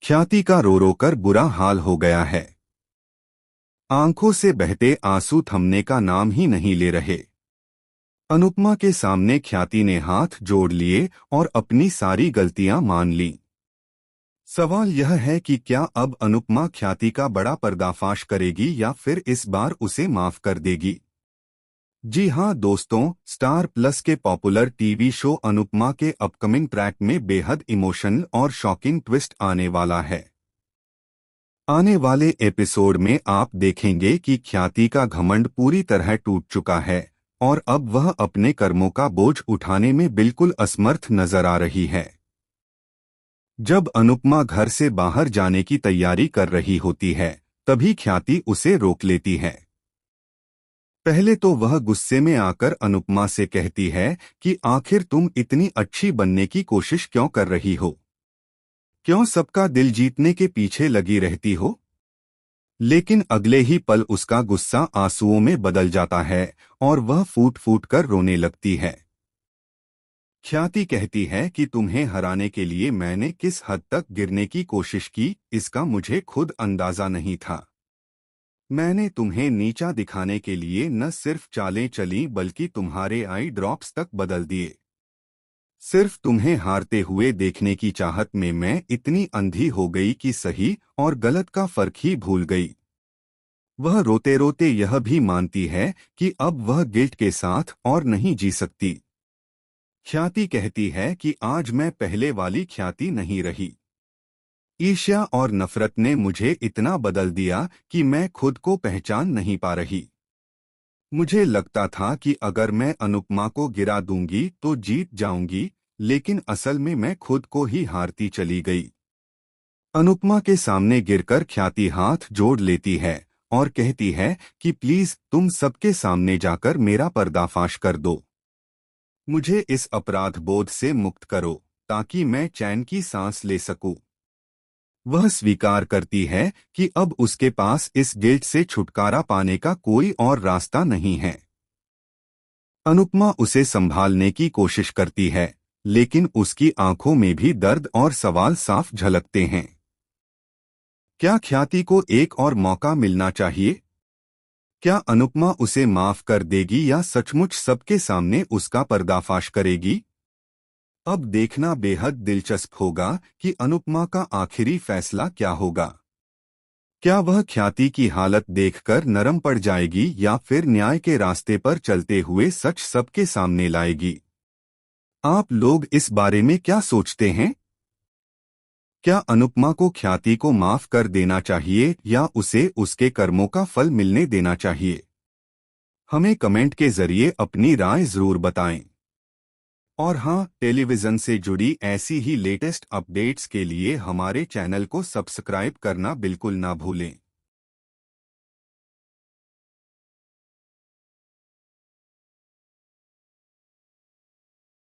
ख्याति का रो रो कर बुरा हाल हो गया है। आंखों से बहते आंसू थमने का नाम ही नहीं ले रहे। अनुपमा के सामने ख्याति ने हाथ जोड़ लिए और अपनी सारी गलतियां मान लीं। सवाल यह है कि क्या अब अनुपमा ख्याति का बड़ा पर्दाफाश करेगी या फिर इस बार उसे माफ कर देगी। जी हां दोस्तों, स्टार प्लस के पॉपुलर टीवी शो अनुपमा के अपकमिंग ट्रैक में बेहद इमोशनल और शॉकिंग ट्विस्ट आने वाला है। आने वाले एपिसोड में आप देखेंगे कि ख्याति का घमंड पूरी तरह टूट चुका है और अब वह अपने कर्मों का बोझ उठाने में बिल्कुल असमर्थ नजर आ रही है। जब अनुपमा घर से बाहर जाने की तैयारी कर रही होती है, तभी ख्याति उसे रोक लेती है। पहले तो वह गुस्से में आकर अनुपमा से कहती है कि आखिर तुम इतनी अच्छी बनने की कोशिश क्यों कर रही हो, क्यों सबका दिल जीतने के पीछे लगी रहती हो। लेकिन अगले ही पल उसका गुस्सा आंसुओं में बदल जाता है और वह फूट फूट कर रोने लगती है। ख्याति कहती है कि तुम्हें हराने के लिए मैंने किस हद तक गिरने की कोशिश की, इसका मुझे खुद अंदाजा नहीं था। मैंने तुम्हें नीचा दिखाने के लिए न सिर्फ चालें चली बल्कि तुम्हारे आई ड्रॉप्स तक बदल दिए। सिर्फ तुम्हें हारते हुए देखने की चाहत में मैं इतनी अंधी हो गई कि सही और गलत का फर्क ही भूल गई। वह रोते रोते यह भी मानती है कि अब वह गिल्ट के साथ और नहीं जी सकती। ख्याति कहती है कि आज मैं पहले वाली ख्याति नहीं रही। ईर्ष्या और नफरत ने मुझे इतना बदल दिया कि मैं खुद को पहचान नहीं पा रही। मुझे लगता था कि अगर मैं अनुपमा को गिरा दूंगी तो जीत जाऊंगी, लेकिन असल में मैं खुद को ही हारती चली गई। अनुपमा के सामने गिरकर ख्याति हाथ जोड़ लेती है और कहती है कि प्लीज तुम सबके सामने जाकर मेरा पर्दाफाश कर दो। मुझे इस अपराध बोध से मुक्त करो ताकि मैं चैन की सांस ले सकूं। वह स्वीकार करती है कि अब उसके पास इस गिल्ट से छुटकारा पाने का कोई और रास्ता नहीं है। अनुपमा उसे संभालने की कोशिश करती है, लेकिन उसकी आंखों में भी दर्द और सवाल साफ झलकते हैं। क्या ख्याति को एक और मौका मिलना चाहिए? क्या अनुपमा उसे माफ कर देगी या सचमुच सबके सामने उसका पर्दाफाश करेगी? अब देखना बेहद दिलचस्प होगा कि अनुपमा का आखिरी फैसला क्या होगा। क्या वह ख्याति की हालत देखकर नरम पड़ जाएगी या फिर न्याय के रास्ते पर चलते हुए सच सबके सामने लाएगी? आप लोग इस बारे में क्या सोचते हैं? क्या अनुपमा को ख्याति को माफ कर देना चाहिए या उसे उसके कर्मों का फल मिलने देना चाहिए? हमें कमेंट के जरिए अपनी राय जरूर बताएं। और हाँ, टेलीविज़न से जुड़ी ऐसी ही लेटेस्ट अपडेट्स के लिए हमारे चैनल को सब्सक्राइब करना बिल्कुल ना भूलें।